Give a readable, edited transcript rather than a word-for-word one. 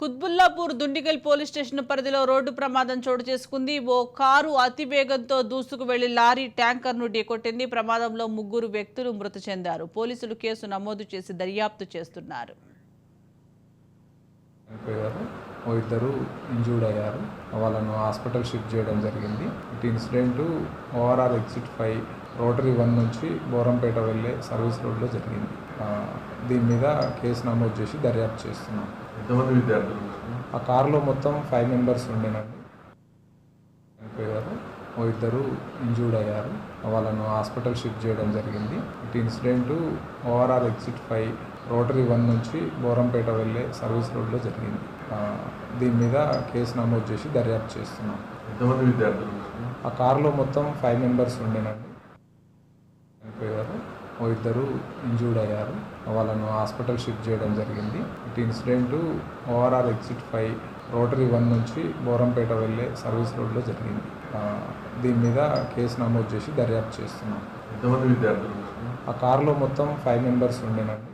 Quthbullapur Dundigal police station పరిధిలో road ప్రమాదం చోటు చేసుకుంది. ఓ కారు అతివేగంతో దూసుకు వెళ్లి లారీ ట్యాంకర్ను ఢీకొట్టింది. ప్రమాదంలో 3 వ్యక్తులు మృతి చెందారు. పోలీసులు కేసు నమోదు చేసి దర్యాప్తు చేస్తున్నారు. ఇద్దరు ఇంజూర్డ్ అయ్యారు. వాళ్ళను హాస్పిటల్ షిఫ్ట్ చేయడం జరిగింది. ఇటు ఇన్సిడెంట్ ఓఆర్ఆర్ ఎగ్జిట్ 5 రోటరీ 1 నుంచి బోరంపేట వెళ్ళే సర్వీస్ రోడ్లో జరిగింది. దీని మీద కేసు నమోదు చేసి దర్యాప్తు చేస్తున్నాం. ఎంతమంది విద్యార్థులు? ఆ కారులో మొత్తం 5 మెంబర్స్ ఉండేనండి. ఇద్దరు ఇంజూర్డ్ అయ్యారు. వాళ్ళను హాస్పిటల్ షిఫ్ట్ చేయడం జరిగింది. ఇటు ఇన్సిడెంట్ ఓఆర్ఆర్ ఎగ్జిట్ 5 రోటరీ 1 నుంచి బోరంపేట వెళ్ళే సర్వీస్ రోడ్లో జరిగింది. దీని మీద కేసు నమోదు చేసి దర్యాప్తు చేస్తున్నాం. ఎంతమంది విద్యార్థులు? ఆ కారులో మొత్తం 5 మెంబర్స్ ఉండేనండి. ఇద్దరు ఇంజూర్డ్ అయ్యారు. వాళ్ళను హాస్పిటల్ షిఫ్ట్ చేయడం జరిగింది. ఇటు ఇన్సిడెంట్ ఓఆర్ఆర్ ఎగ్జిట్ 5 రోటరీ 1 నుంచి బోరంపేట వెళ్ళే సర్వీస్ రోడ్లో జరిగింది. దీని మీద కేసు నమోదు చేసి దర్యాప్తు చేస్తున్నాం. ఎంతమంది విద్యార్థులు? ఆ కారులో మొత్తం 5 మెంబర్స్ ఉండేనండి.